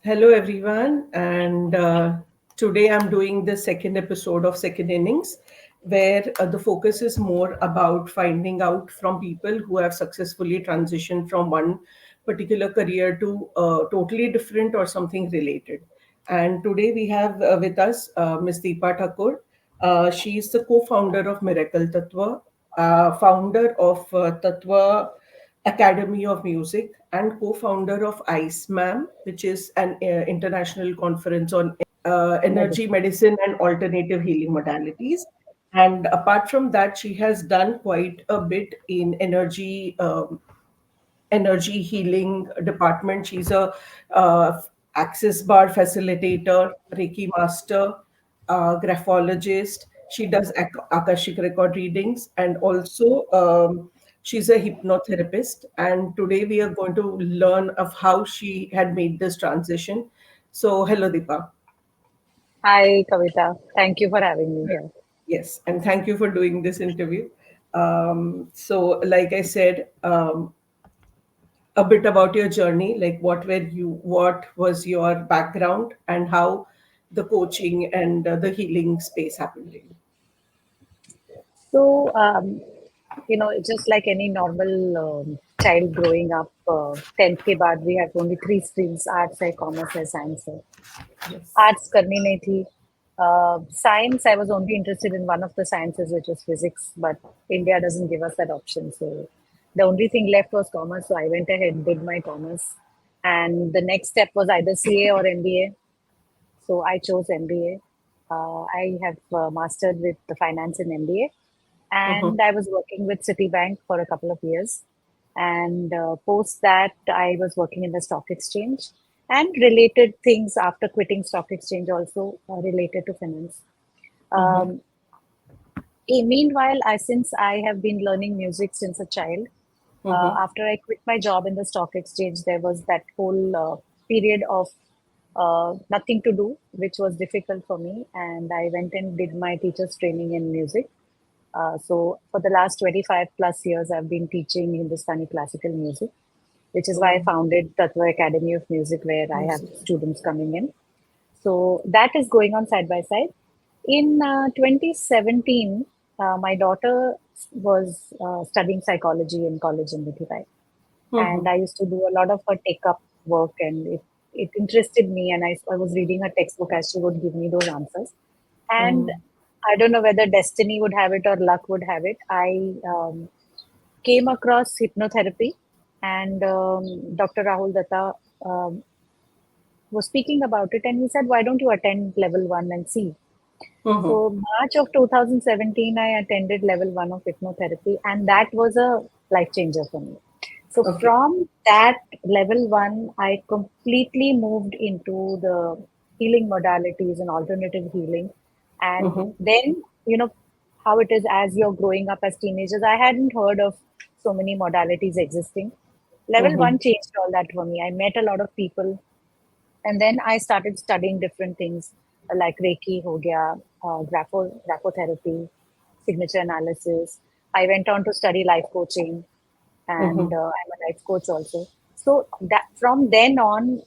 Hello, everyone, and today I'm doing the second episode of Second Innings, where the focus is more about finding out from people who have successfully transitioned from one particular career to totally different or something related. And today we have with us Ms. Deepa Thakore. She is the co-founder of Miracle Ttwa, founder of Ttwa Academy of Music, and co-founder of ICEMAHM, which is an international conference on energy Medicine. medicine and alternative healing modalities. And apart from that, she has done quite a bit in energy healing department. She's a access bar facilitator, Reiki master, graphologist. She does Akashic record readings, and also she's a hypnotherapist. And today we are going to learn of how she had made this transition. So, hello, Deepa. Hi, Kavita. Thank you for having me here. Yes, and thank you for doing this interview. So, like I said, a bit about your journey, like what was your background, and how the coaching and the healing space happened to you. So, just like any normal child growing up, 10th के बाद we have only three streams, arts है, commerce है, science है. Yes. Arts करनी नहीं थी. Science, I was only interested in one of the sciences, which was physics, but India doesn't give us that option. So the only thing left was commerce. So I went ahead, did my commerce. And the next step was either CA or MBA. So I chose MBA. I have mastered with the finance in MBA, Mm-hmm. and I was working with Citibank for a couple of years. And post that, I was working in the stock exchange and related things after quitting stock exchange also related to finance. Mm-hmm. Um, Meanwhile, since I have been learning music since a child, Mm-hmm. after I quit my job in the stock exchange, there was that whole period of nothing to do, which was difficult for me. And I went and did my teacher's training in music. So for the last 25 plus years, I've been teaching Hindustani classical music, which is why I Oh, founded Tatva Academy of Music, where I have music. students coming in. So that is going on side by side. In 2017, my daughter was studying psychology in college in Mumbai, and Mm-hmm. I used to do a lot of her take up work, and it interested me. And I was reading her textbook as she would give me those answers. And Mm-hmm. I don't know whether destiny would have it or luck would have it. I came across hypnotherapy, and Dr. Rahul Datta um, was speaking about it, and he said, "Why don't you attend level one and see?" Mm-hmm. So March of 2017, I attended level one of hypnotherapy, and that was a life changer for me. So Okay. from that level one, I completely moved into the healing modalities and alternative healing. And Mm-hmm. then, how it is as you're growing up as teenagers, I hadn't heard of so many modalities existing. Level Mm-hmm. one changed all that for me. I met a lot of people, and then I started studying different things like Reiki, ho gaya, graphotherapy, signature analysis. I went on to study life coaching, and Mm-hmm. I'm a life coach also. So that from then on,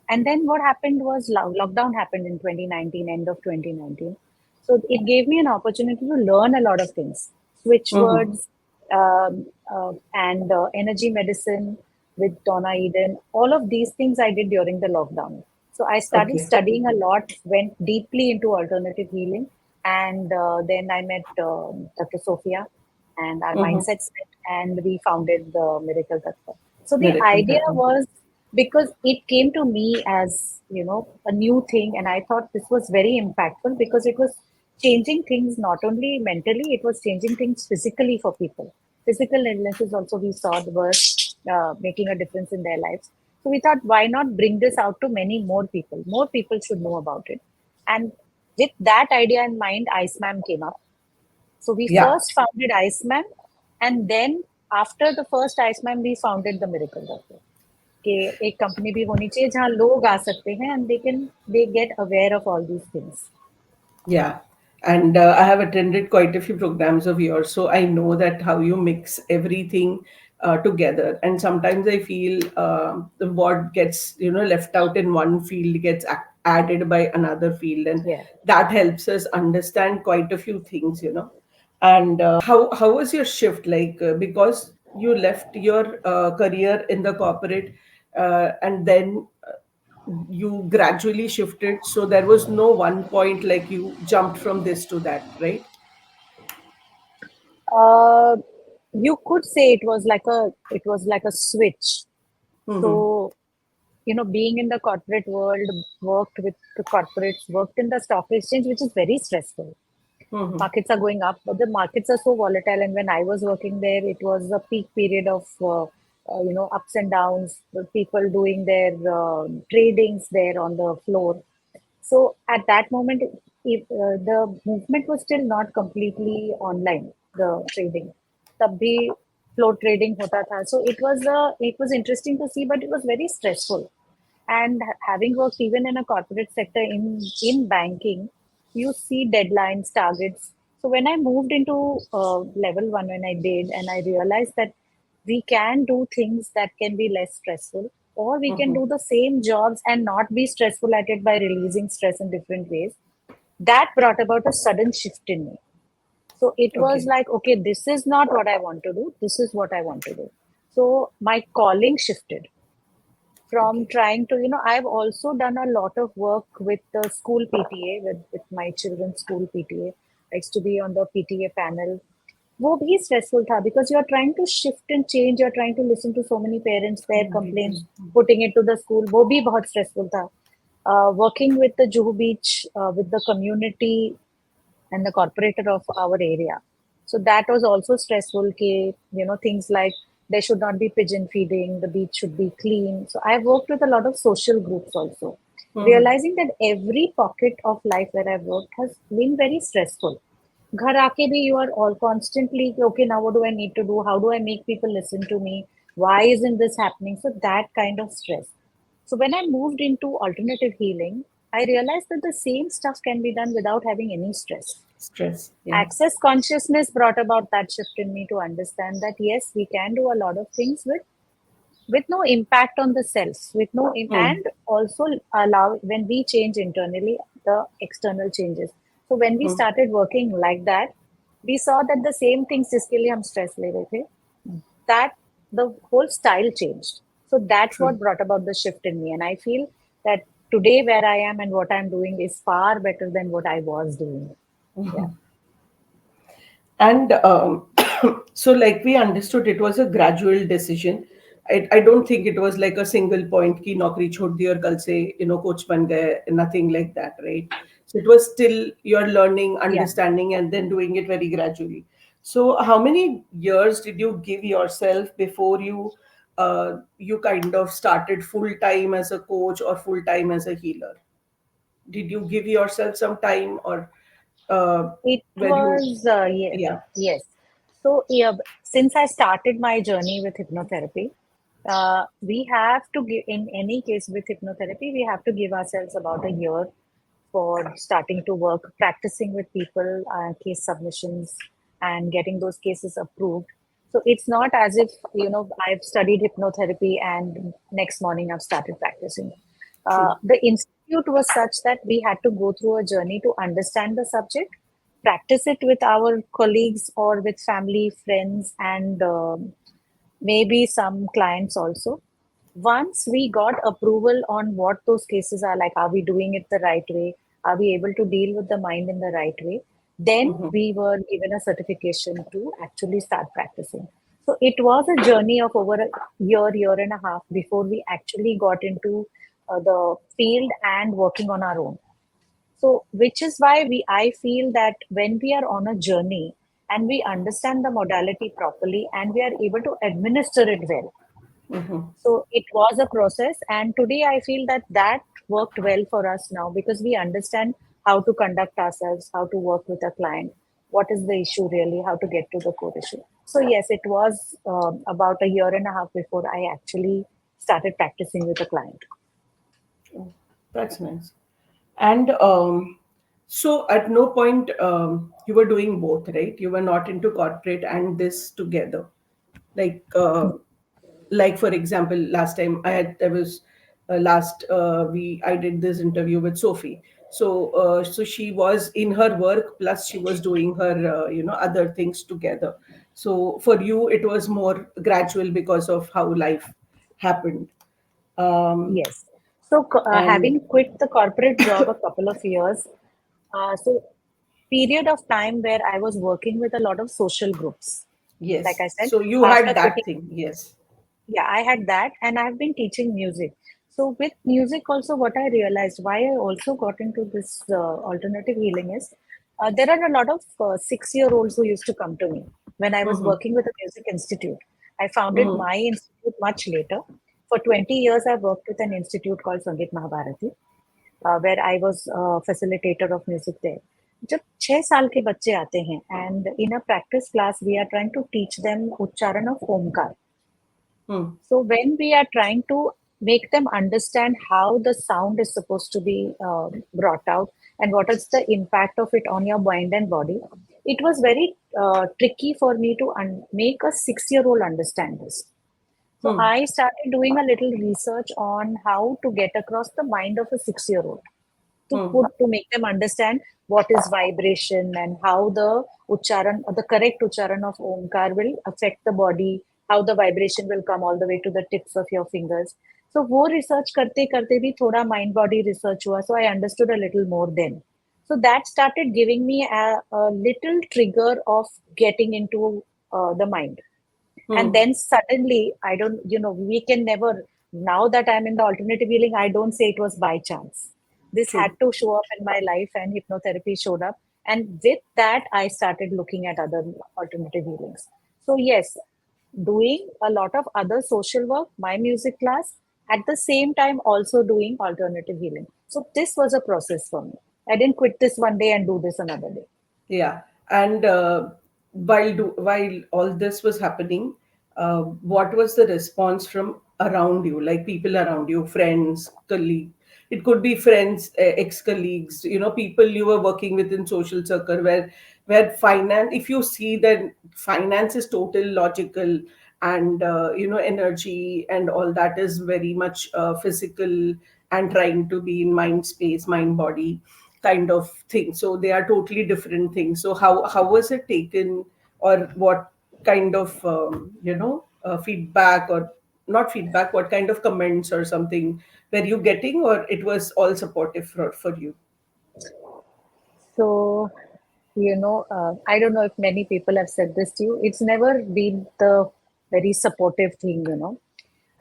and then what happened was lockdown happened in 2019, end of 2019. So it gave me an opportunity to learn a lot of things, switch Mm-hmm. words, and energy medicine with Donna Eden. All of these things I did during the lockdown. So I started Okay. studying a lot, went deeply into alternative healing, and then I met Dr. Sophia, and our Mm-hmm. mindsets met, and we founded the Miracle Tattva. So the Miracle idea Tata. was because it came to me as a new thing, and I thought this was very impactful because it was changing things not only mentally, it was changing things physically for people. Physical illnesses also we saw were making a difference in their lives. So we thought, why not bring this out to many more people? More people should know about it. And with that idea in mind, IceMAM came up. So we Yeah. first founded IceMAM, and then after the first IceMAM, we founded the Miracle Doctor. कि एक company भी होनी चाहिए जहाँ लोग आ सकते हैं and they get aware of all these things. Yeah, and I have attended quite a few programs of yours, so I know that how you mix everything together. And sometimes I feel what gets left out in one field gets added by another field, and Yeah. that helps us understand quite a few things. And how was your shift like? Because you left your career in the corporate, and then you gradually shifted. So there was no one point like you jumped from this to that, right? Uh, you could say it was like a switch. Mm-hmm. So, being in the corporate world, worked with the corporates, worked in the stock exchange, which is very stressful. Mm-hmm. Markets are going up, but the markets are so volatile. And when I was working there, it was a peak period of ups and downs. The people doing their tradings there on the floor. So at that moment, the movement was still not completely online. The trading, तब भी floor trading होता था. So it was interesting to see, but it was very stressful. And having worked even in a corporate sector in banking, you see deadlines, targets. So when I moved into level one, when I did, and I realized that we can do things that can be less stressful, or we can Mm-hmm. do the same jobs and not be stressful at it by releasing stress in different ways. That brought about a sudden shift in me. So it was Okay. like, okay, this is not what I want to do. This is what I want to do. So my calling shifted from Okay. trying to, I've also done a lot of work with the school PTA, with my children's school PTA. I used to be on the PTA panel. वो भी stressful था because you're trying to shift and change. You're trying to listen to so many parents, So their many people. complaints, putting it to the school. वो भी बहुत stressful था. Working with the Juhu Beach, with the community and the corporator of our area. So that was also stressful. Things like there should not be pigeon feeding, the beach should be clean. So I've worked with a lot of social groups also, Mm-hmm. realizing that every pocket of life where I've worked has been very stressful. घर आके भी you are all constantly okay, now what do I need to do, how do I make people listen to me, why isn't this happening, so that kind of stress. So when I moved into alternative healing, I realized that the same stuff can be done without having any stress. Stress. Yeah. Access consciousness brought about that shift in me to understand that yes, we can do a lot of things with no impact on the self, with no Mm. and also allow when we change internally, the external changes. So when we Mm. started working like that, we saw that the same things जिसके लिए हम stress ले रहे थे, that the whole style changed. So that's True. what brought about the shift in me. And I feel that today where I am and what I'm doing is far better than what I was doing. Yeah. And so, like we understood, it was a gradual decision. I don't think it was like a single point ki naukri chhod di aur kal se coach ban gaye, nothing like that, right? So it was still you're learning, Yeah. understanding, and then doing it very gradually. So how many years did you give yourself before you kind of started full time as a coach or full time as a healer? Did you give yourself some time, or It were you? was, yeah, Yeah. yes. So, yeah, since I started my journey with hypnotherapy, we have to give, in any case with hypnotherapy, we have to give ourselves about a year for starting to work, practicing with people, case submissions, and getting those cases approved. So it's not as if, I've studied hypnotherapy and next morning I've started practicing. True. The institute was such that we had to go through a journey to understand the subject, practice it with our colleagues or with family, friends, and maybe some clients also. Once we got approval on what those cases are we doing it the right way? Are we able to deal with the mind in the right way? Then Mhm. we were given a certification to actually start practicing. So it was a journey of over a year and a half before we actually got into the field and working on our own. So, which is why I feel that when we are on a journey and we understand the modality properly and we are able to administer it well, Mhm. so it was a process, and today I feel that that worked well for us now because we understand how to conduct ourselves, how to work with a client, what is the issue really, how to get to the core issue. So yes, it was about a year and a half before I actually started practicing with a client. Oh, that's nice. And so at no point you were doing both, right? You were not into corporate and this together. like uh, like for example, last time I was last we I did this interview with Sophie. So she was in her work plus she was doing her other things together. So for you it was more gradual because of how life happened. um, Yes. So, and having quit the corporate job a couple of years, so period of time where I was working with a lot of social groups. Like yes, I said, so you after had that quitting, thing. Yes. yeah, I had that, and I've been teaching music. So with music also, what I realized, why I also got into this alternative healing is, there are a lot of 6-year-olds who used to come to me when I was Mm-hmm. working with a music institute. I founded Mm-hmm. my institute much later. For 20 years, I worked with an institute called Sangeet Mahabharati, where I was facilitator of music there. जब 6 साल के बच्चे आते हैं and in a practice class we are trying to teach them उच्चारण of Omkar. Mm-hmm. So when we are trying to make them understand how the sound is supposed to be brought out and what is the impact of it on your mind and body, it was very tricky for me to make a 6-year-old understand this. So Hmm. I started doing a little research on how to get across the mind of a 6-year-old to Hmm. put to make them understand what is vibration and how the ucharan or the correct ucharan of omkar will affect the body, how the vibration will come all the way to the tips of your fingers. So वो research करते करते भी थोड़ा mind body research हुआ, so I understood a little more then. So that started giving me a little trigger of getting into the mind. And Hmm. then suddenly, I don't, we can never, now that I'm in the alternative healing, I don't say it was by chance. This had True. to show up in my life, and hypnotherapy showed up. And with that, I started looking at other alternative healings. So, yes, doing a lot of other social work, my music class, at the same time, also doing alternative healing. So, this was a process for me. I didn't quit this one day and do this another day. Yeah, and while all this was happening, what was the response from around you, like people around you, friends, colleague? It could be friends, ex-colleagues, people you were working with in social circle, where finance. If you see that finance is total logical, and energy and all that is very much physical and trying to be in mind space, mind body kind of thing. So they are totally different things. So how was it taken, or what kind of feedback, or not feedback, what kind of comments or something were you getting, or it was all supportive for you? So, I don't know if many people have said this to you. It's never been the very supportive thing,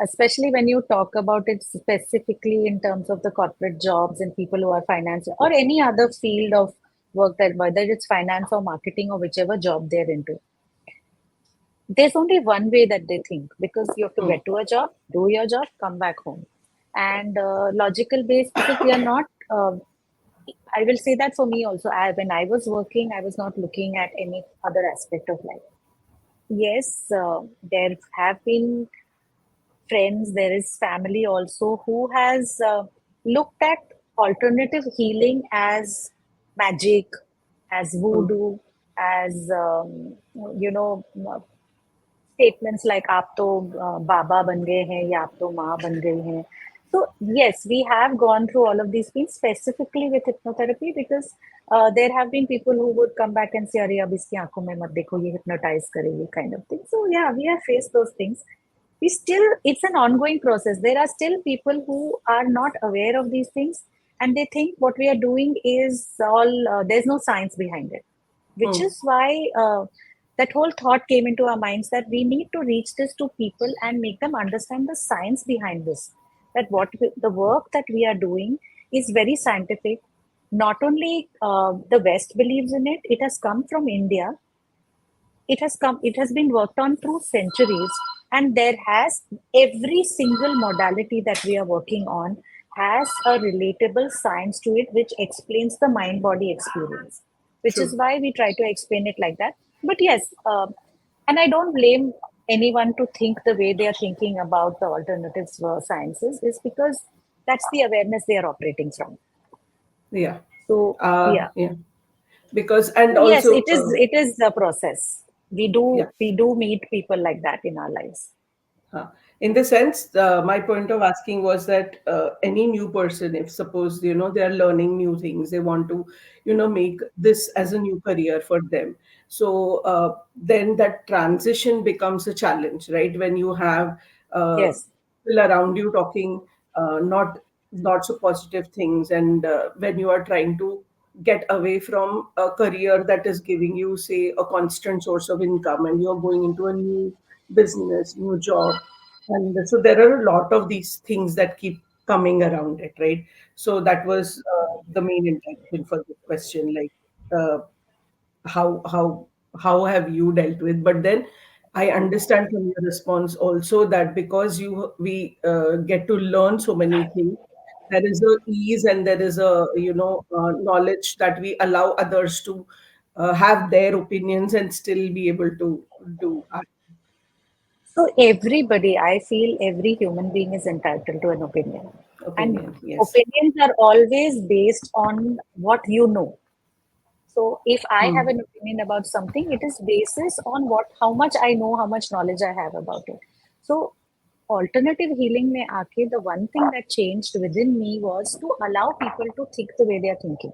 especially when you talk about it specifically in terms of the corporate jobs and people who are finance or any other field of work, that whether it's finance or marketing or whichever job they're into. There's only one way that they think, because you have to Hmm. get to a job, do your job, come back home. And logical based, because we are not. I will say that for me also, when I was working, I was not looking at any other aspect of life. Yes, there have been friends, there is family also who has looked at alternative healing as magic, as Hmm. voodoo, as, you know, statements like आप तो बाबा बन गए हैं या आप तो माँ बन गई हैं. So yes, we have gone through all of these things specifically with hypnotherapy, because there have been people who would come back and say अरे अब इसकी आंखों में मत देखो ये hypnotize करेगी kind of thing. So yeah, we have faced those things. We still, it's an ongoing process. There are still people who are not aware of these things, and they think what we are doing is all there's no science behind it, which Hmm. is why that whole thought came into our minds that we need to reach this to people and make them understand the science behind this. That the work that we are doing is very scientific. Not only the West believes in it, it has come from India. It has been worked on through centuries, and there has every single modality that we are working on has a relatable science to it which explains the mind body experience, which is True. why we try to explain it like that. But yes, and I don't blame anyone to think the way they are thinking about the alternative sciences, is because that's the awareness they are operating from. Yeah. So yeah. Yeah. Because, and So yes, also it is a process. We do Yeah. we do meet people like that in our lives. Huh. In the sense, my point of asking was that any new person, if suppose they are learning new things, they want to make this as a new career for them. So then that transition becomes a challenge, right? When you have Yes. people around you talking not so positive things, and when you are trying to get away from a career that is giving you, say, a constant source of income, and you're going into a new business, new job. And so there are a lot of these things that keep coming around it, right? So that was the main intention for the question, like uh, how how how have you dealt with? But then I understand from your response also that because we get to learn so many things, there is a ease, and there is a knowledge that we allow others to have their opinions and still be able to do our So everybody, I feel every human being is entitled to an opinion. And opinion. Yes. opinions are always based on what you know. So if I have Hmm. an opinion about something, it is basis on what how much I know, how much knowledge I have about it. So alternative healing mein aake, the one thing that changed within me was to allow people to think the way they are thinking.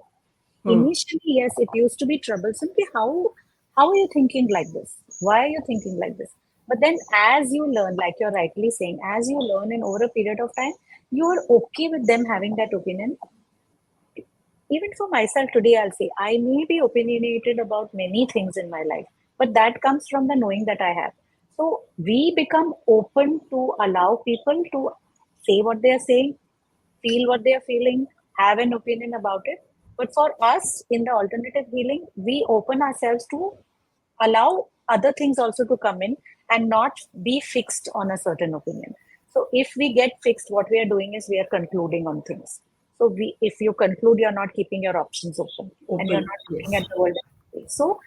Hmm. Initially, yes, it used to be troublesome. कि how are you thinking like this? Why are you thinking like this? But then as you learn, like you're rightly saying, as you learn and over a period of time, you're okay with them having that opinion. Even for myself today, I'll say I may be opinionated about many things in my life, but that comes from the knowing that I have. So we become open to allow people to say what they are saying, feel what they are feeling, have an opinion about it. But for us in the alternative healing, we open ourselves to allow other things also to come in and not be fixed on a certain opinion. So if we get fixed, what we are doing is we are concluding on things. So if you conclude, you're not keeping your options open and you're Open. not looking at Yes. the world. So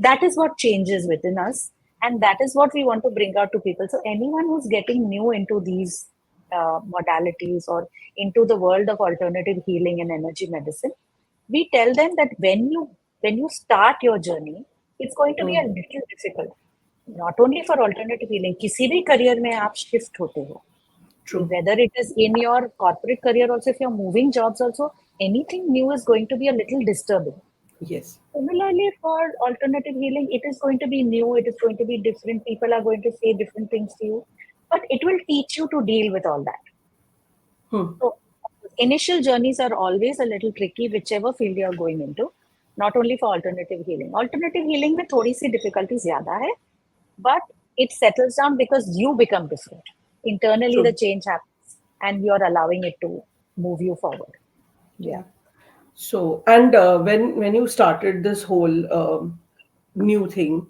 that is what changes within us, and that is what we want to bring out to people. So anyone who's getting new into these modalities or into the world of alternative healing and energy medicine, we tell them that when you start your journey, it's going to be a Hmm. little difficult. Not only for alternative healing, किसी भी career में आप shift होते हो, True. whether it is in your corporate career also, if you're moving jobs also, anything new is going to be a little disturbing. Yes. Similarly, for alternative healing, it is going to be new, it is going to be different, people are going to say different things to you, but it will teach you to deal with all that. Hmm. So initial journeys are always a little tricky, whichever field you are going into. Not only for alternative healing. Alternative healing में थोड़ी सी difficulty ज़्यादा है, but it settles down because you become different. Internally, the True. change happens, and you are allowing it to move you forward. Yeah. Yeah. So, and when you started this whole new thing,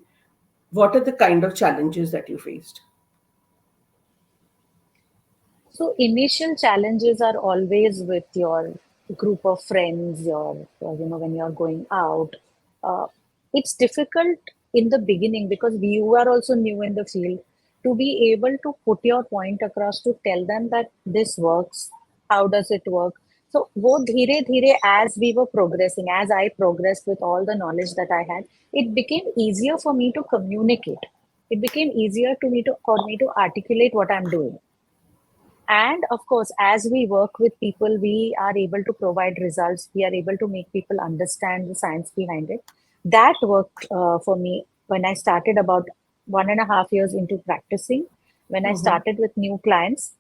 what are the kind of challenges that you faced? So initial challenges are always with your group of friends, your when you're going out. Uh, it's difficult in the beginning because you are also new in the field to be able to put your point across to tell them that this works. How does it work? So वो धीरे धीरे as we were progressing, as I progressed with all the knowledge that I had, it became easier for me to communicate. It became easier for me to articulate what I'm doing. And of course, as we work with people, we are able to provide results. We are able to make people understand the science behind it. That worked for me when I started about 1.5 years into practicing. When I Mm-hmm. started with new clients,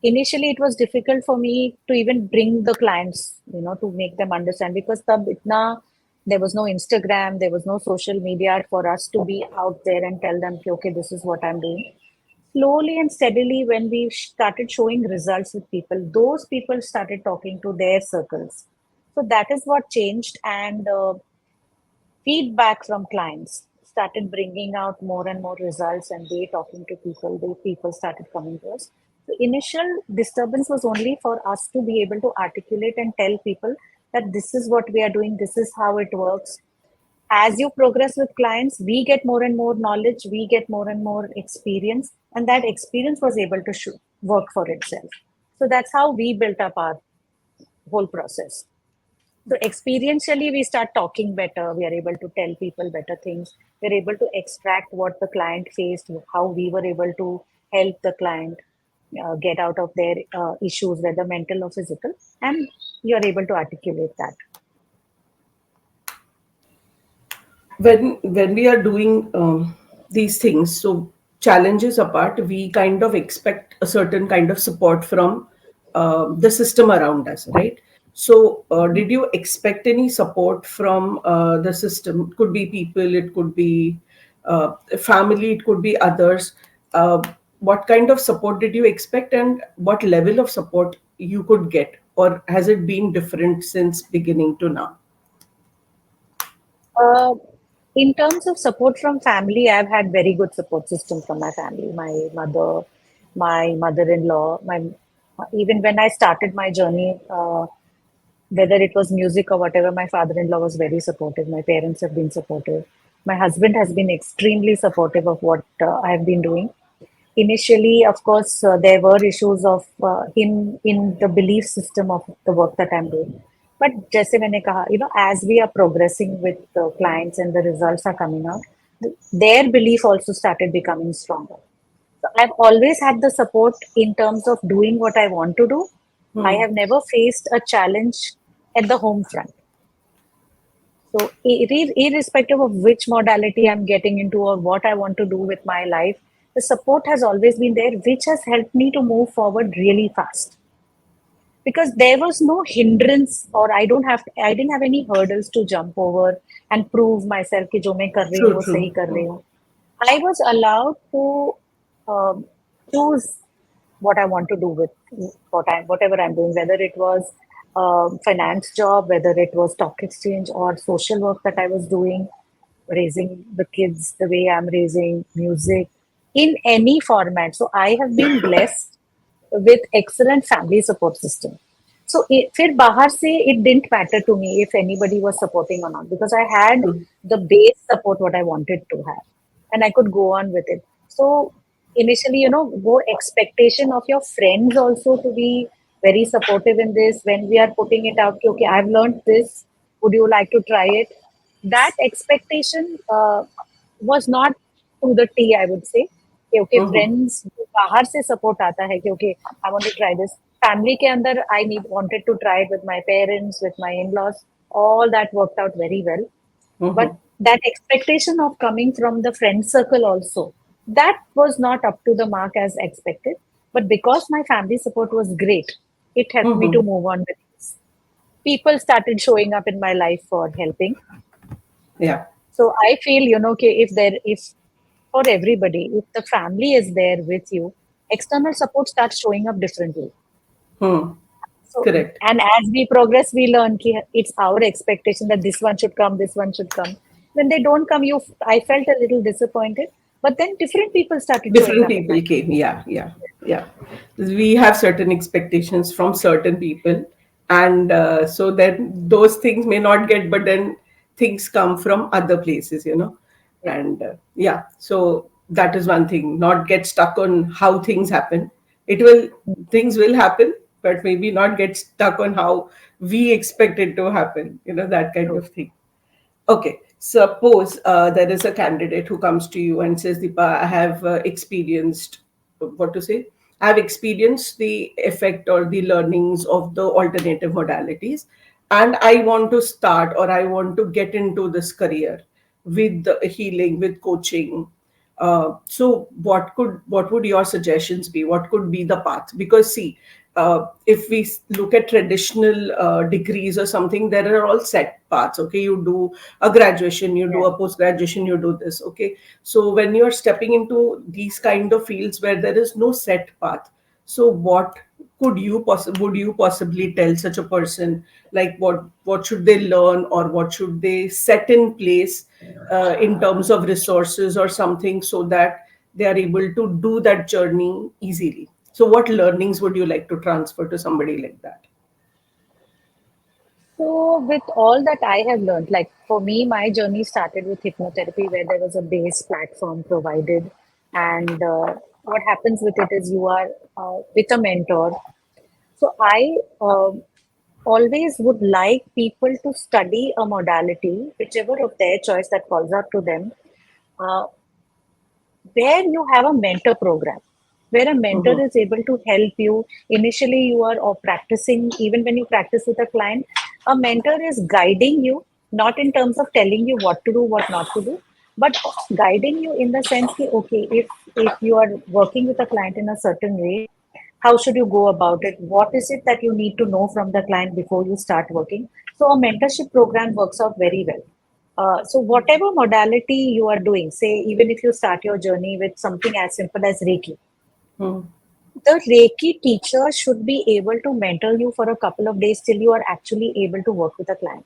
initially it was difficult for me to even bring the clients, to make them understand because there was no Instagram, there was no social media for us to be out there and tell them, okay, this is what I'm doing. Slowly and steadily, when we started showing results with people, those people started talking to their circles. So that is what changed, and feedback from clients started bringing out more and more results, and they talking to people, the people started coming to us. The initial disturbance was only for us to be able to articulate and tell people that this is what we are doing, this is how it works. As you progress with clients, we get more and more knowledge, we get more and more experience, and that experience was able to work for itself. So that's how we built up our whole process. So experientially, we start talking better. We are able to tell people better things. We're able to extract what the client faced, how we were able to help the client get out of their issues, whether mental or physical, and you're able to articulate that. When we are doing these things, so challenges apart, we kind of expect a certain kind of support from the system around us, right? So did you expect any support from the system? It could be people, it could be family, it could be others. What kind of support did you expect, and what level of support you could get, or has it been different since beginning to now? Uh, in terms of support from family, I've had very good support system from my family. My mother, my mother-in-law, my even when I started my journey, whether it was music or whatever, my father-in-law was very supportive. My parents have been supportive. My husband has been extremely supportive of what I have been doing. Initially, of course, there were issues of him in the belief system of the work that I'm doing. But जैसे मैंने कहा, as we are progressing with the clients and the results are coming out, their belief also started becoming stronger. So I've always had the support in terms of doing what I want to do. I Hmm. have never faced a challenge at the home front. So, irrespective of which modality I'm getting into or what I want to do with my life, the support has always been there, which has helped me to move forward really fast. Because there was no hindrance, or I didn't have any hurdles to jump over and prove myself कि जो मैं कर रही हूँ True, वो true. सही कर रही हूँ. I was allowed to um, choose what I want to do with whatever I'm doing, whether it was finance job, whether it was stock exchange or social work that I was doing, raising the kids the way I'm raising, music, in any format. So I have been blessed with excellent family support system. So फिर बाहर से it didn't matter to me if anybody was supporting or not, because I had Hmm. the base support what I wanted to have, and I could go on with it. So initially, go expectation of your friends also to be very supportive in this when we are putting it out. Okay, I've learned this. Would you like to try it? That expectation was not to the T, I would say. कि okay Mhm. Friends बाहर से support आता है कि okay I want to try this. Family के अंदर I need wanted to try with my parents, with my in-laws, all that worked out very well. But Mhm. that expectation of coming from the friend circle also, that was not up to the mark as expected. But because my family support was great, it helped me to Mhm. move on with this. People started showing up in my life for helping. Yeah. So I feel, okay, if for everybody, if the family is there with you, external support starts showing up differently. Hmm. So, Correct. and as we progress, we learn it's our expectation that this one should come, this one should come. When they don't come, I felt a little disappointed. But then different people started showing Different up in my people life. came. Yeah, yeah, yeah. We have certain expectations from certain people, and so then those things may not get, but then things come from other places, Yeah. and yeah. So that is one thing. Not get stuck on how things happen. It will Things will happen, but maybe not get stuck on how we expect it to happen. That kind True. of thing. Okay, suppose there is a candidate who comes to you and says, Deepa, I have experienced, what to say? I have experienced the effect or the learnings of the alternative modalities, and I want to start or I want to get into this career with the healing, with coaching. So what would your suggestions be? What could be the path? Because see, if we look at traditional degrees or something, there are all set paths. Okay, you do a graduation, you do Yeah. a post graduation, you do this. Okay, so when you're stepping into these kind of fields where there is no set path, so what would you possibly tell such a person, like what should they learn or what should they set in place in terms of resources or something, so that they are able to do that journey easily? So what learnings would you like to transfer to somebody like that? So, with all that I have learned, like for me, my journey started with hypnotherapy, where there was a base platform provided. And what happens with it is you are with a mentor. So, I always would like people to study a modality, whichever of their choice that falls out to them, uh, where you have a mentor program, where a mentor Mm-hmm. is able to help you. Initially you are or practicing, even when you practice with a client, a mentor is guiding you, not in terms of telling you what to do, what not to do, but guiding you in the sense that, okay, if you are working with a client in a certain way, how should you go about it, what is it that you need to know from the client before you start working. So a mentorship program works out very well. So whatever modality you are doing, say even if you start your journey with something as simple as Reiki, Mm-hmm. the Reiki teacher should be able to mentor you for a couple of days till you are actually able to work with a client.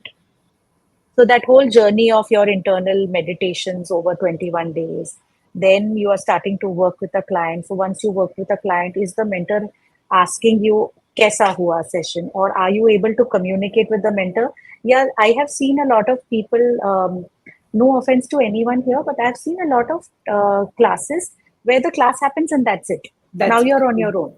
So that whole journey of your internal meditations over 21 days, then you are starting to work with a client. So once you work with a client, is the mentor asking you kaisa hua session, or are you able to communicate with the mentor? Yeah, I have seen a lot of people. No offense to anyone here, but I've seen a lot of classes where the class happens and that's it. Now That's it. you're on your own.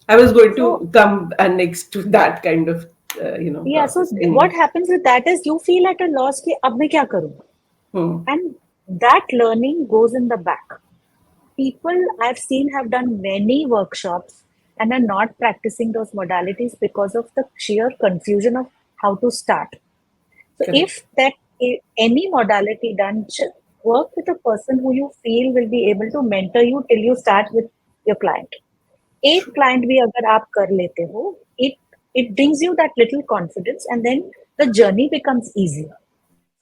I was going So to come and next to that kind of yeah, so process in what you. happens with that is you feel at a loss कि अब मैं क्या करूं? Hmm. And that learning goes in the back. People I've seen have done many workshops and are not practicing those modalities because of the sheer confusion of how to start. So Correct. if that any modality done, work with a person who you feel will be able to mentor you till you start with your client. एक True. client भी अगर आप कर लेते हो, it brings you that little confidence, and then the journey becomes easier.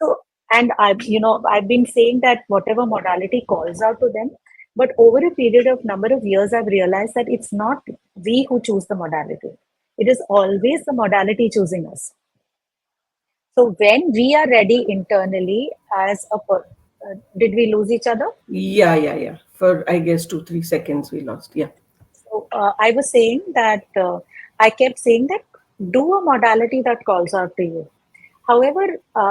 So, and I've been saying that whatever modality calls out to them, but over a period of number of years, I've realized that it's not we who choose the modality. It is always the modality choosing us. So when we are ready internally did we lose each other? Yeah, yeah, yeah. For I guess 2 3 seconds we lost. Yeah. So I was saying that I kept saying that do a modality that calls out to you. However,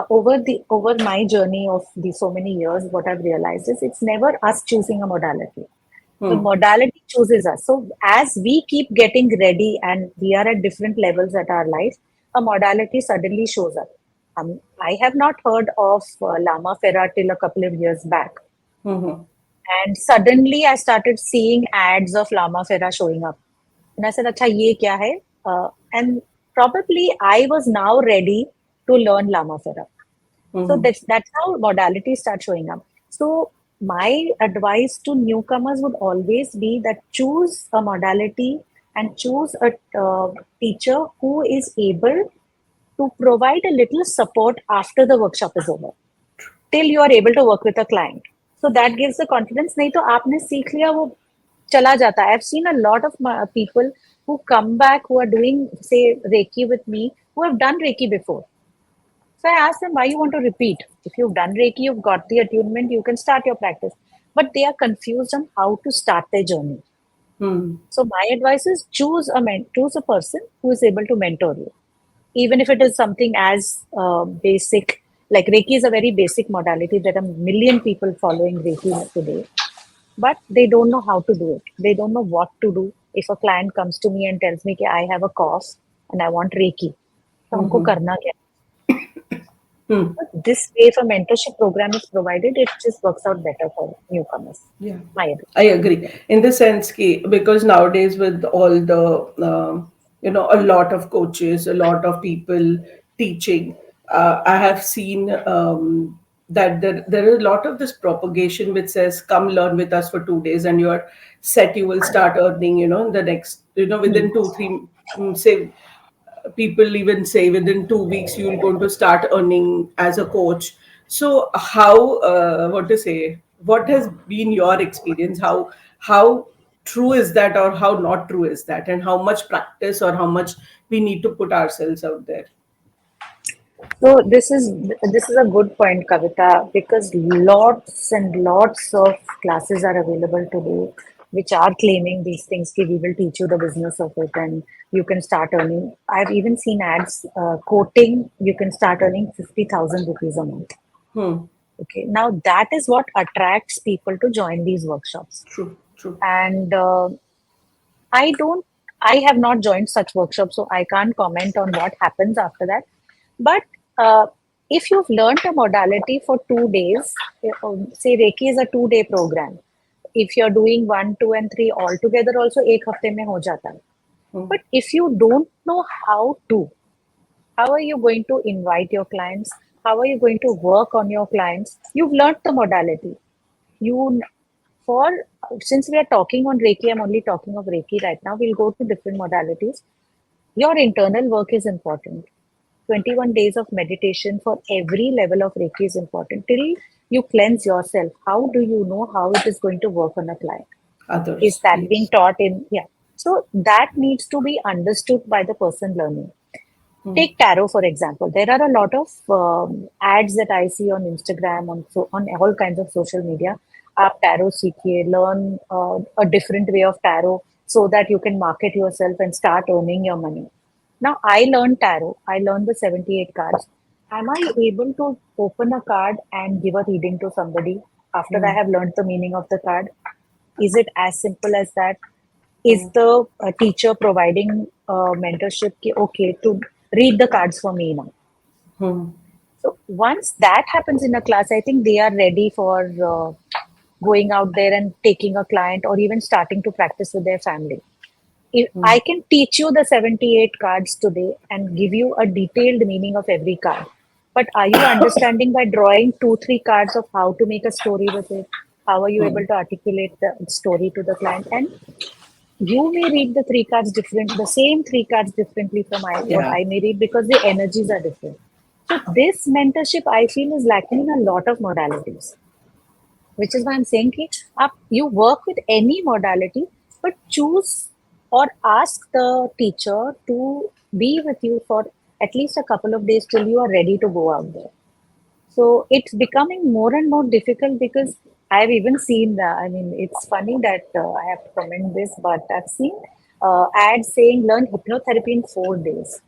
over my journey of the so many years, what I've realized is it's never us choosing a modality. The Hmm. modality chooses us. So as we keep getting ready and we are at different levels at our life, a modality suddenly shows up. I have not heard of Lama Ferra till a couple of years back, Hmm. and suddenly I started seeing ads of Lama Ferra showing up. And I said, Acha, ye kya hai? And probably I was now ready to learn Lama Ferra. So Hmm. that's how modalities start showing up. So my advice to newcomers would always be that choose a modality and choose a teacher who is able to provide a little support after the workshop is over, till you are able to work with a client. So that gives the confidence. नहीं तो आपने सीख लिया वो चला जाता है. I've seen a lot of people who come back who are doing say Reiki with me who have done Reiki before. So I asked them why you want to repeat. If you've done Reiki, you've got the attunement, you can start your practice. But they are confused on how to start their journey. Hmm. So my advice is choose a person who is able to mentor you, even if it is something as basic. Like Reiki is a very basic modality. There are a million people following Reiki today, but they don't know how to do it. They don't know what to do. If a client comes to me and tells me that I have a cough and I want Reiki, तो हमको Hmm. करना क्या? Hmm. But this way, if a mentorship program is provided, it just works out better for newcomers. Yeah, My opinion. I agree. In the sense ki, because nowadays with all the a lot of coaches, a lot of people teaching, I have seen that there is a lot of this propagation which says, "Come learn with us for 2 days, and you're set. You will start earning. In the next, Hmm. within 2 3, say people even say within 2 weeks you're going to start earning as a coach. So how what to say, what has been your experience, how true is that or how not true is that, and how much practice or how much we need to put ourselves out there? So this is a good point, Kavita, because lots and lots of classes are available today, which are claiming these things. Ki we will teach you the business of it, and you can start earning. I've even seen ads quoting you can start earning 50,000 rupees a month. Hmm. Okay, now that is what attracts people to join these workshops, True, true. and I don't. I have not joined such workshops, so I can't comment on what happens after that. But if you've learned a modality for 2 days, say Reiki is a 2 day program. If you're doing 1, 2, and 3 all together, also एक हफ्ते में हो जाता है. Hmm. But if you don't know how are you going to invite your clients? How are you going to work on your clients? You've learned the modality. You for Since we are talking on Reiki, I'm only talking of Reiki right now. We'll go to different modalities. Your internal work is important. 21 days of meditation for every level of Reiki is important. Till you cleanse yourself, how do you know how it is going to work on a client? Is Others, that being yes. taught in? Yeah. So that needs to be understood by the person learning. Hmm. Take tarot for example. There are a lot of ads that I see on Instagram, on all kinds of social media. आप tarot सीखिए, learn a different way of tarot so that you can market yourself and start earning your money. Now I learned tarot. I learned the 78 cards. Am I able to open a card and give a reading to somebody after I Hmm. have learned the meaning of the card? Is it as simple as that? Is Hmm. the teacher providing mentorship? Okay, to read the cards for me now. Hmm. So once that happens in a class, I think they are ready for going out there and taking a client or even starting to practice with their family. If Hmm. I can teach you the 78 cards today and give you a detailed meaning of every card. But are you understanding by drawing 2, 3 cards of how to make a story with it? How are you Hmm. able to articulate the story to the client? And you may read the same 3 cards differently from what Yeah. I may read because the energies are different. So this mentorship I feel is lacking in a lot of modalities, which is why I'm saying ki, you work with any modality, but choose or ask the teacher to be with you for at least a couple of days till you are ready to go out there. So it's becoming more and more difficult because I've even seen I mean, it's funny that I have to comment this, but I've seen ads saying learn hypnotherapy in 4 days.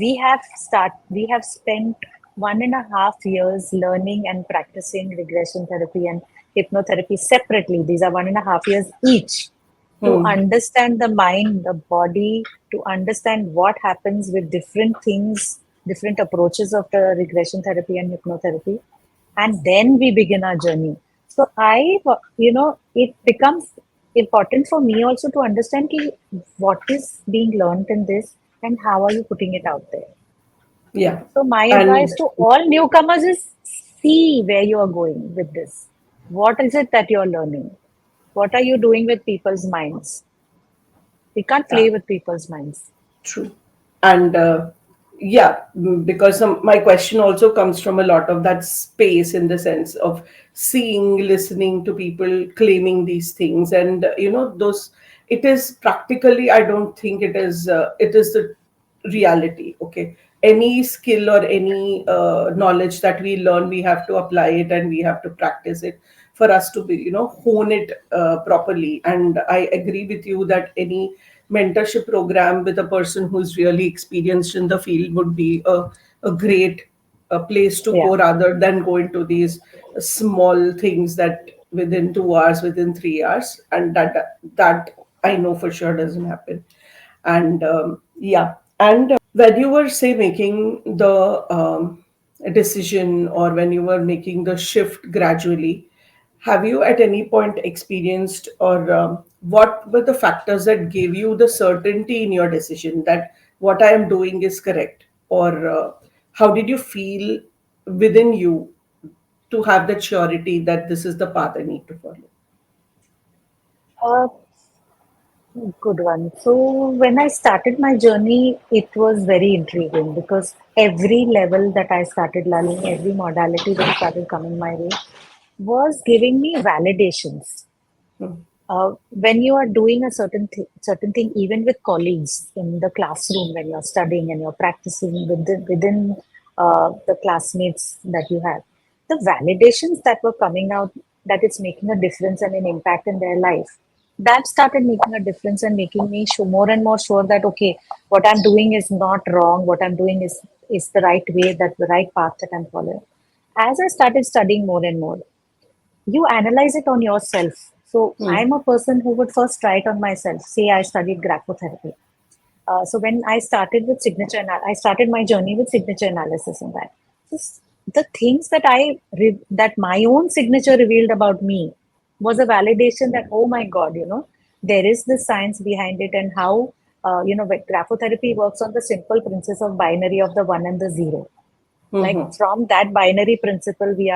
We have spent 1.5 years learning and practicing regression therapy and hypnotherapy separately. These are 1.5 years each to Hmm. understand the mind, the body, to understand what happens with different things, different approaches of the regression therapy and hypnotherapy. And then we begin our journey. So it becomes important for me also to understand ki what is being learned in this and how are you putting it out there. Yeah. So my advice And to all newcomers is see where you are going with this. What is it that you're learning? What are you doing with people's minds? We can't yeah, play with people's minds. true. And yeah, because my question also comes from a lot of that space in the sense of seeing, listening to people claiming these things, and those. It is practically. I don't think it is. It is the reality. Okay, any skill or any knowledge that we learn, we have to apply it and we have to practice it for us to be, hone it properly. And I agree with you that any mentorship program with a person who's really experienced in the field would be a great place to Yeah. go rather than go into these small things that within 2 hours, within 3 hours, and that I know for sure doesn't happen. And yeah, and when you were say making the decision, or when you were making the shift gradually, have you at any point experienced, or what were the factors that gave you the certainty in your decision that what I am doing is correct? Or how did you feel within you to have that surety that this is the path I need to follow? Uh, Good one. So when I started my journey, it was very intriguing because every level that I started learning, every modality that started coming my way was giving me validations. Hmm. When you are doing a certain thing, even with colleagues in the classroom, when you're studying and you're practicing within the classmates that you have, the validations that were coming out that it's making a difference and an impact in their life, that started making a difference and making me more and more sure that okay, what I'm doing is not wrong. What I'm doing is the right way, that the right path that I'm following. As I started studying more and more, you analyze it on yourself. So Hmm. I'm a person who would first try it on myself. Say I studied graphotherapy. So when I started with I started my journey with signature analysis in that. Just the things that that my own signature revealed about me was a validation that, oh my God, there is this science behind it, and how, graphotherapy works on the simple principle of binary of the one and the zero. Like Hmm. from that binary principle, we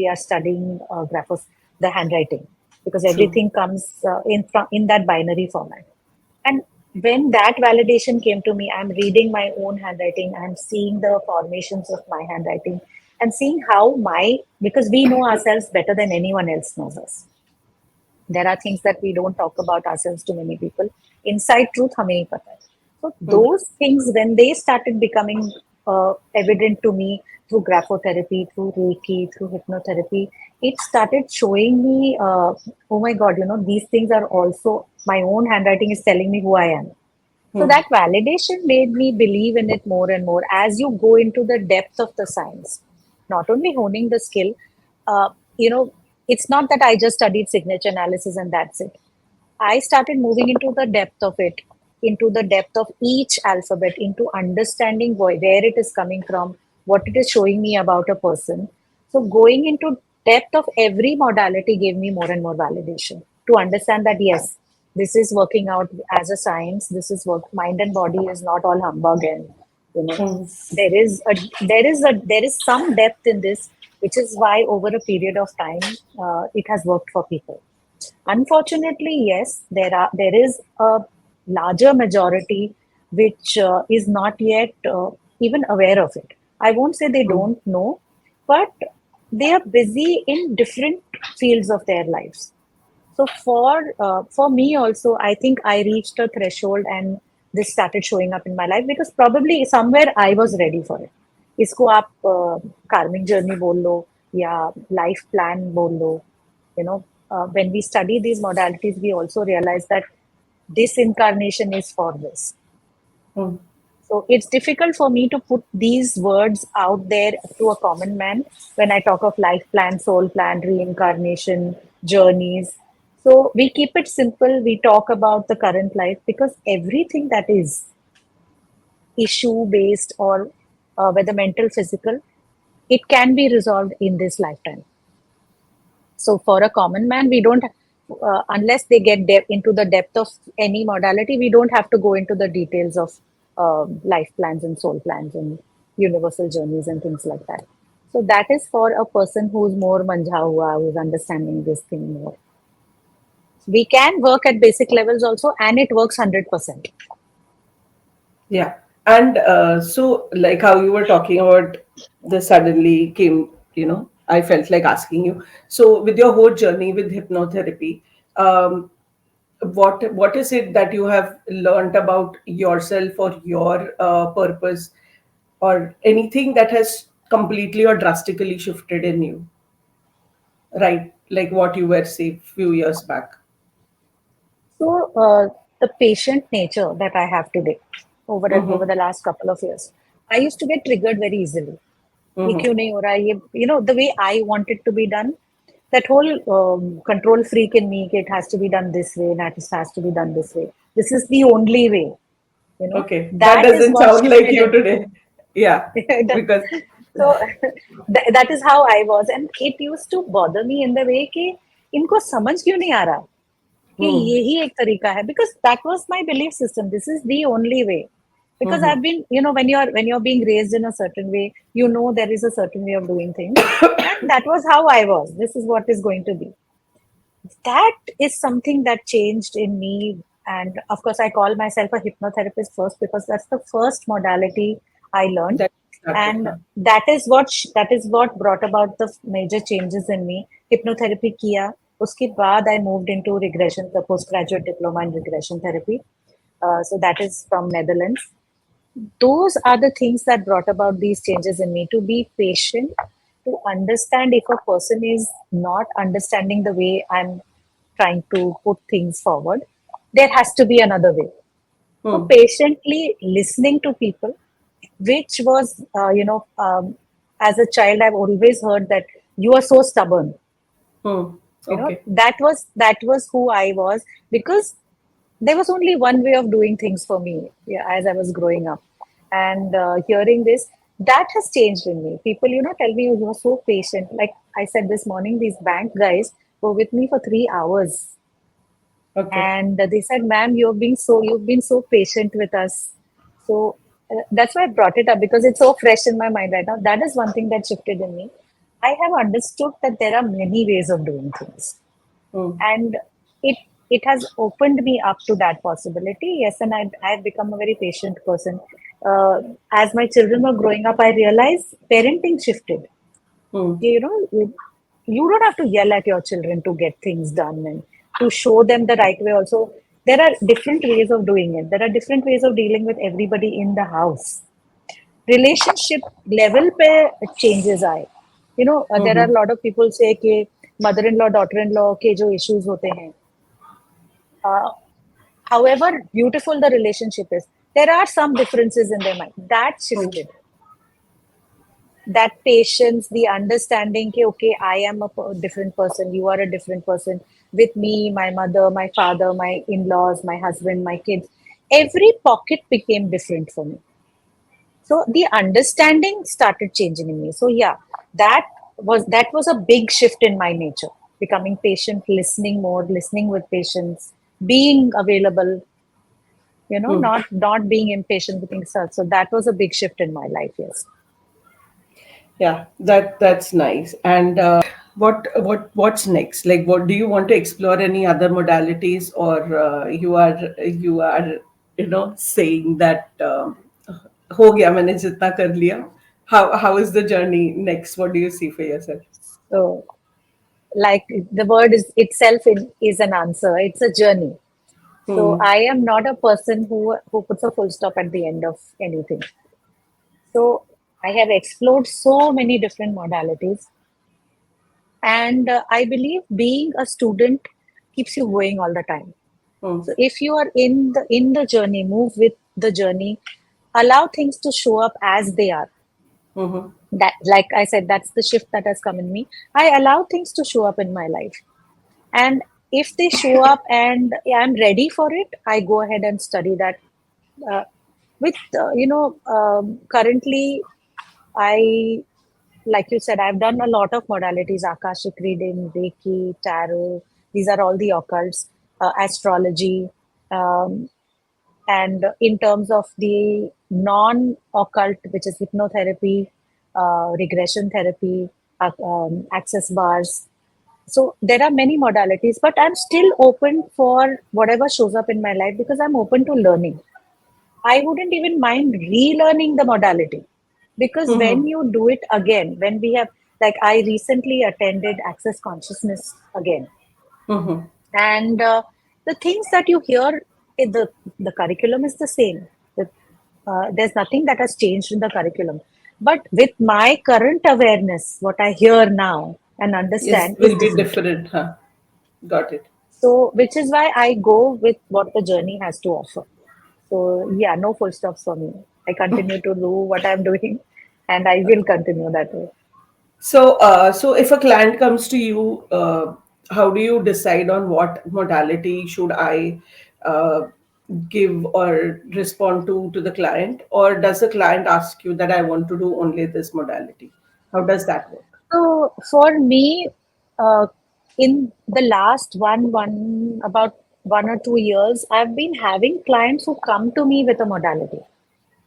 are studying graphos the handwriting, because True. everything comes in that binary format. And when that validation came to me, I'm reading my own handwriting, I'm seeing the formations of my handwriting, and seeing how because we know ourselves better than anyone else knows us. There are things that we don't talk about ourselves to many people. Inside truth, हमें ही पता है. So Hmm. those things, when they started becoming evident to me through graphotherapy, through Reiki, through hypnotherapy, it started showing me, oh my God, these things are also, my own handwriting is telling me who I am. So Hmm. that validation made me believe in it more and more as you go into the depth of the science, not only honing the skill. Uh, you know, it's not that I just studied signature analysis and that's it. I started moving into the depth of it, into the depth of each alphabet, into understanding where it is coming from, what it is showing me about a person. So going into depth of every modality gave me more and more validation to understand that yes, this is working out as a science. This is work. Mind and body is not all humbug, and you know Hmm. there is some depth in this, which is why over a period of time it has worked for people. Unfortunately, yes, there is a larger majority which is not yet even aware of it. I won't say they Hmm. don't know, but they are busy in different fields of their lives. So for me also, I think I reached a threshold and this started showing up in my life, because probably somewhere I was ready for it. इसको आप karmic journey बोल लो या life plan बोल लो. When we study these modalities, we also realize that this incarnation is for this. Hmm. So it's difficult for me to put these words out there to a common man when I talk of life plan, soul plan, reincarnation, journeys. So we keep it simple. We talk about the current life, because everything that is issue based, or whether mental, physical, it can be resolved in this lifetime. So for a common man, we don't, unless they get into the depth of any modality, we don't have to go into the details of life plans and soul plans and universal journeys and things like that. So that is for a person who's more manja hua, who's understanding this thing more. We can work at basic levels also, and it works 100%. Yeah. And so, like how you were talking about the suddenly came, I felt like asking you. So, with your whole journey with hypnotherapy, um, what is it that you have learned about yourself or your purpose, or anything that has completely or drastically shifted in you, right? Like what you were, say, few years back. So the patient nature that I have today, over Mm-hmm. the last couple of years, I used to get triggered very easily. ये Mm-hmm. क्यों नहीं हो रहा है ये, the way I want it to be done, that whole control freak in me, कि it has to be done this way, and it has to be done this way, this is the only way, Okay, that that is doesn't what sound like shifted you in. today. Yeah, because. So that is how I was, and it used to bother me in the way कि इनको समझ क्यों नहीं आ रहा कि Hmm. यही एक तरीका है, because that was my belief system, this is the only way. Because Mm-hmm. I've been, when you're being raised in a certain way, there is a certain way of doing things, and that was how I was, this is what is going to be. That is something that changed in me. And of course, I call myself a hypnotherapist first, because that's the first modality I learned. That started, And huh? that is what brought about the major changes in me. Hypnotherapy kiya, uske baad I moved into regression, the postgraduate diploma in regression therapy. So that is from Netherlands. Those are the things that brought about these changes in me, to be patient, to understand if a person is not understanding the way I'm trying to put things forward, there has to be another way. So Hmm. patiently listening to people, which was, as a child, I've always heard that you are so stubborn. Hmm. Okay. That was who I was, because there was only one way of doing things for me, yeah, as I was growing up. And hearing this, that has changed in me. People, tell me, "Oh, you are so patient." Like I said this morning, these bank guys were with me for 3 hours, Okay. and they said, "Ma'am, you've been so patient with us." So that's why I brought it up, because it's so fresh in my mind right now. That is one thing that shifted in me. I have understood that there are many ways of doing things, Hmm. and it it has opened me up to that possibility. Yes, and I've become a very patient person. As my children were growing up, I realized parenting shifted. Hmm. You don't have to yell at your children to get things done, and to show them the right way. Also, there are different ways of doing it. There are different ways of dealing with everybody in the house. Relationship level पे changes आए. There are Hmm. a lot of people say कि mother-in-law daughter-in-law के जो issues होते हैं, uh, however beautiful the relationship is, there are some differences in their mind. That Hmm. shifted. That patience, the understanding कि okay, I am a different person, you are a different person. With me, my mother, my father, my in-laws, my husband, my kids, every pocket became different for me. So the understanding started changing in me. So yeah, that was a big shift in my nature. Becoming patient, listening more, listening with patience, being available, Hmm. not being impatient with things. So that was a big shift in my life, yes. Yeah, that's nice. And what's next? Like, what do you want to explore? Any other modalities, or you are saying that हो गया मैंने जितना कर लिया. How is the journey next? What do you see for yourself? So like the word is itself is an answer. It's a journey. So Hmm. I am not a person who puts a full stop at the end of anything. So I have explored so many different modalities, and I believe being a student keeps you going all the time. Hmm. So if you are in the journey, move with the journey, allow things to show up as they are. Hmm. That, like I said, that's the shift that has come in me. I allow things to show up in my life. And if they show up and I'm ready for it, I go ahead and study that. Uh, currently, I, like you said, I've done a lot of modalities: Akashic reading, Reiki, Tarot. These are all the occults, astrology. Um, and in terms of the non occult, which is hypnotherapy, regression therapy, access bars. So there are many modalities, but I'm still open for whatever shows up in my life, because I'm open to learning. I wouldn't even mind relearning the modality, because Hmm. when you do it again, when we have, like, I recently attended Access Consciousness again, Hmm. and the things that you hear, the curriculum is the same. There's nothing that has changed in the curriculum. But with my current awareness, what I hear now and Yes, understand is will be different. different, huh? Got it. So, which is why I go with what the journey has to offer. So, yeah, no full stops for me. I continue to do what I'm doing, and I will continue that way. So if a client comes to you, how do you decide on what modality should I uh, give or respond to the client, or does the client ask you that I want to do only this modality? How does that work? So, for me, uh, in the last about 1 or 2 years, I've been having clients who come to me with a modality,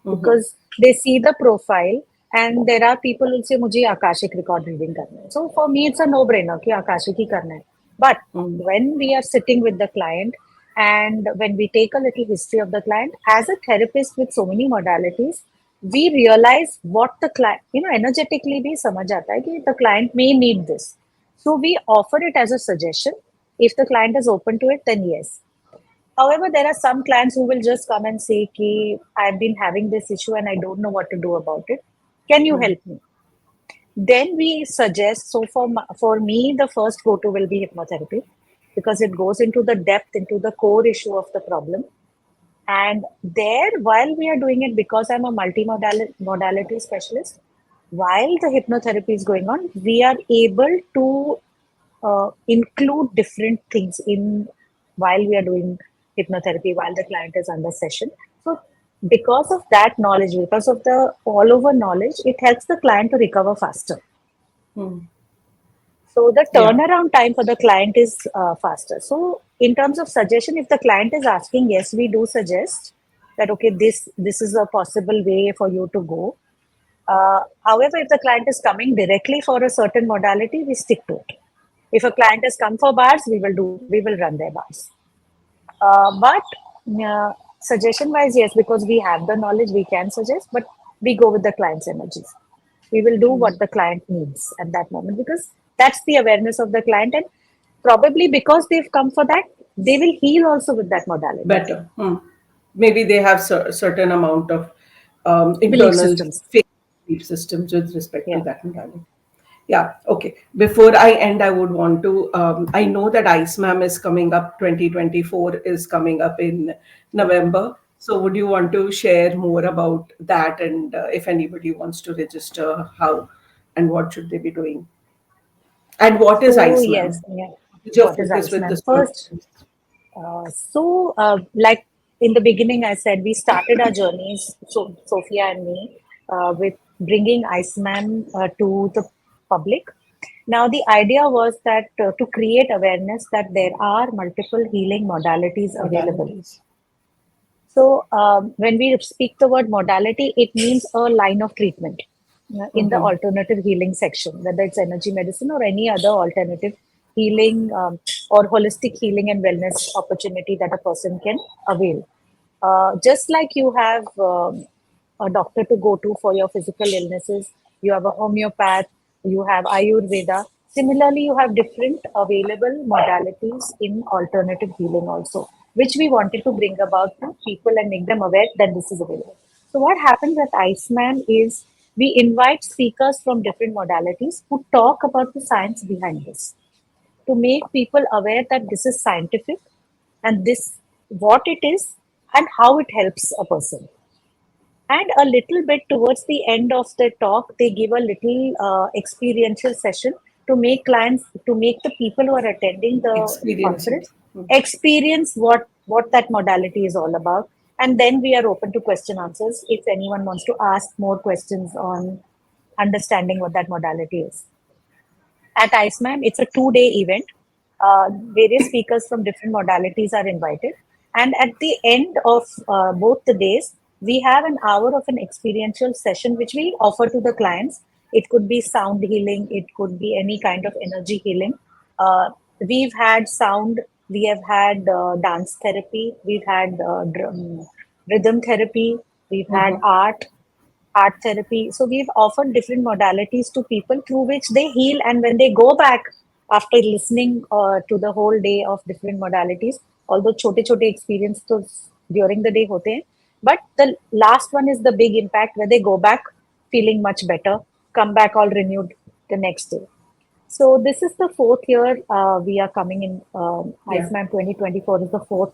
Mm-hmm. because they see the profile, and there are people who say मुझे Akashic record reading करना है. So for me it's a no brainer कि Akashic ही करना है. But Mm-hmm. when we are sitting with the client, and when we take a little history of the client, as a therapist with so many modalities, we realize what the client, energetically भी समझ आता है कि the client may need this. So we offer it as a suggestion. If the client is open to it, then yes. However, there are some clients who will just come and say, Ki, I've been having this issue and I don't know what to do about it. Can you help me? Then we suggest, so for me, the first go to will be hypnotherapy, because it goes into the depth, into the core issue of the problem. And there, while we are doing it, because I'm a modality specialist, while the hypnotherapy is going on, we are able to include different things in while we are doing hypnotherapy, while the client is under session. So because of that knowledge, because of the all over knowledge, it helps the client to recover faster. Hmm. So the Yeah. turnaround time for the client is faster. So in terms of suggestion, if the client is asking, yes, we do suggest that okay, this is a possible way for you to go. However, if the client is coming directly for a certain modality, we stick to it. If a client has come for bars, we will run their bars. But suggestion wise, yes, because we have the knowledge, we can suggest, but we go with the client's energies. We will do what the client needs at that moment because that's the awareness of the client. And probably because they've come for that, they will heal also with that modality. Better. Hmm. Maybe they have certain amount of Belief internal systems. faith belief systems with respect to Yeah. that modality. Yeah. Okay. Before I end, I would want to. I know that ICEMAHM is coming up. 2024 is coming up in November. So, would you want to share more about that, and if anybody wants to register, how and what should they be doing? And what is So, yes, ICEMAHM? yeah. What is your What is focus with Iceman? this First, conference? like in the beginning, I said we started our journeys, so Sophia and me, with bringing Iceman to the public. Now, the idea was that to create awareness that there are multiple healing modalities available. Modalities. So, when we speak the word modality, it means a line of treatment in the Mm-hmm. alternative healing section, whether it's energy medicine or any other alternative healing or holistic healing and wellness opportunity that a person can avail. Just like you have a doctor to go to for your physical illnesses, you have a homeopath, you have Ayurveda. Similarly, you have different available modalities in alternative healing also, which we wanted to bring about to people and make them aware that this is available. So, what happens at Iceman is we invite speakers from different modalities who talk about the science behind this to make people aware that this is scientific and this what it is and how it helps a person. And a little bit towards the end of the talk, they give a little experiential session to make clients, to make the people who are attending the Experience it. conference experience what that modality is all about. And then we are open to question answers if anyone wants to ask more questions on understanding what that modality is. At ICEMAM, it's a 2 day event. Various speakers from different modalities are invited. And at the end of both the days, we have an hour of an experiential session which we offer to the clients. It could be sound healing, it could be any kind of energy healing. We've had sound, we have had dance therapy, we've had rhythm therapy, we've had Mm-hmm. art therapy. So we've offered different modalities to people through which they heal. And when they go back after listening to the whole day of different modalities, although chote chote experience to during the day hote hain, but the last one is the big impact where they go back feeling much better, come back all renewed the next day. So this is the fourth year we are coming in. Yeah. ICEMAM 2024 is the fourth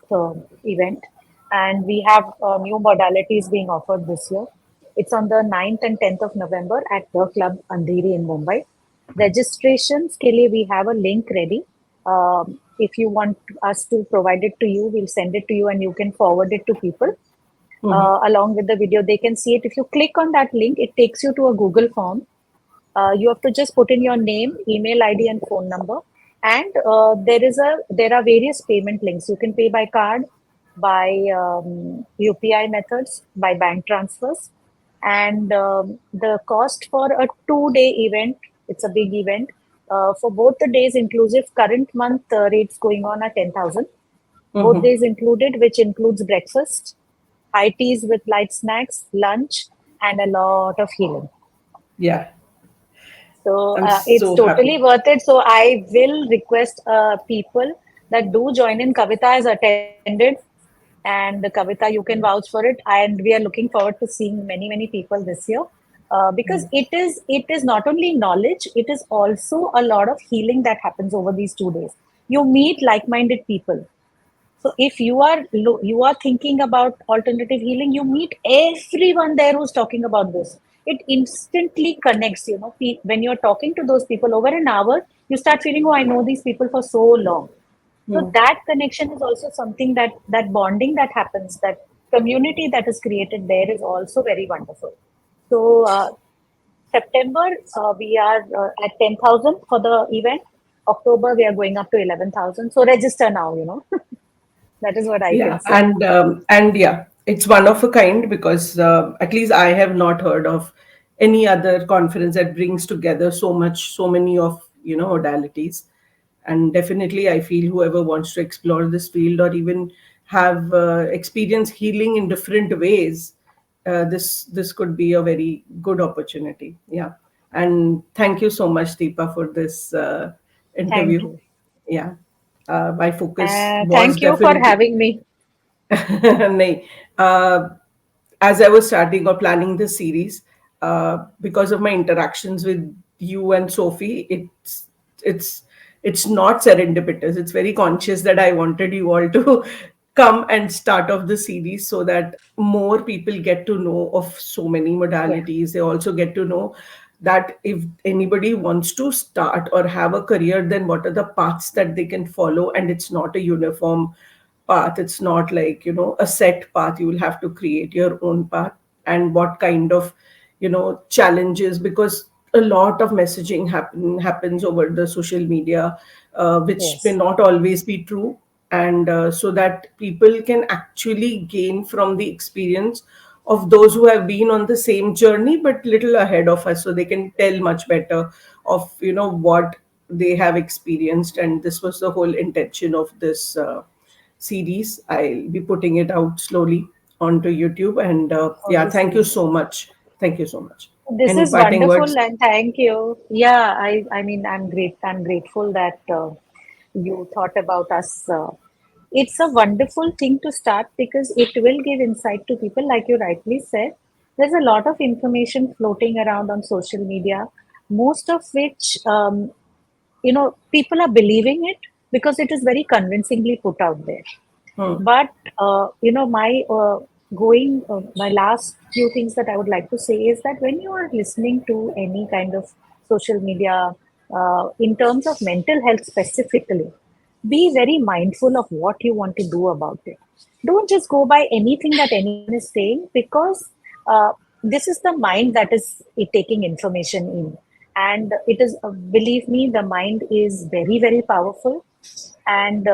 event, and we have new modalities being offered this year. It's on the 9th and 10th of November at the club Andheri in Mumbai. Registrations के लिए we have a link ready. If you want us to provide it to you, we'll send it to you and you can forward it to people Mm-hmm. along with the video. They can see it. If you click on that link, it takes you to a Google form. You have to just put in your name, email ID, and phone number. And there are various payment links. You can pay by card, by UPI methods, by bank transfers, and the cost for a 2 day event. It's a big event. For both the days inclusive, current month rates going on are 10,000. Both Mm-hmm. days included, which includes breakfast, high teas with light snacks, lunch, and a lot of healing. Yeah. So I'm it's so happy. totally worth it. So I will request people that do join in. Kavita has attended, and Kavita, you can vouch for it. And we are looking forward to seeing many, many people this year. Because it is not only knowledge, it is also a lot of healing that happens over these 2 days. You meet like-minded people. So if you are thinking about alternative healing, you meet everyone there who's talking about this. it instantly connects. When you're talking to those people over an hour, you start feeling, oh, I know these people for so long. So Hmm. that connection is also something, that bonding that happens, that community that is created there is also very wonderful. So September, we are at 10,000 for the event. October, we are going up to 11,000. So register now. That is what I Yeah, can say. and yeah, it's one of a kind because at least I have not heard of any other conference that brings together so many of modalities. And definitely, I feel whoever wants to explore this field or even have experience healing in different ways, this could be a very good opportunity. Yeah, and thank you so much, Deepa, for this Thank interview. you. Yeah, my focus was Thank you for definitely having me. नहीं as I was starting or planning this series, because of my interactions with you and Sophie, it's it's not serendipitous. It's very conscious that I wanted you all to come and start off the series so that more people get to know of so many Yeah. modalities. They also get to know that if anybody wants to start or have a career, then what are the paths that they can follow, and it's not a uniform path. It's not like a set path. You will have to create your own path. And what kind of challenges, because a lot of messaging happens over the social media, which may Yes. not always be true. And so that people can actually gain from the experience of those who have been on the same journey but little ahead of us, so they can tell much better of what they have experienced. And this was the whole intention of this series. I'll be putting it out slowly onto YouTube. And yeah, thank you Obviously. so much. Thank you so much. This Any is parting wonderful, words? and thank you. Yeah, I mean, I'm grateful that you thought about us. It's a wonderful thing to start because it will give insight to people, like you rightly said. There's a lot of information floating around on social media, most of which, people are believing it because it is very convincingly put out there. Hmm. But my last few things that I would like to say is that when you are listening to any kind of social media, in terms of mental health specifically, be very mindful of what you want to do about it. Don't just go by anything that anyone is saying, because this is the mind that is taking information in. And it is, believe me, the mind is very, very powerful, and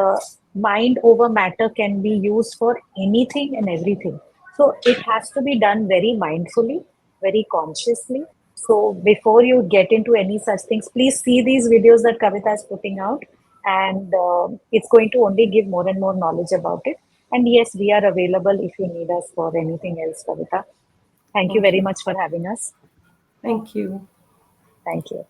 mind over matter can be used for anything and everything. So it has to be done very mindfully, very consciously. So before you get into any such things, please see these videos that Kavita is putting out, and it's going to only give more and more knowledge about it. And yes, we are available if you need us for anything else, Kavita. Thank you Thank very you. much for having us. Thank you. Thank you.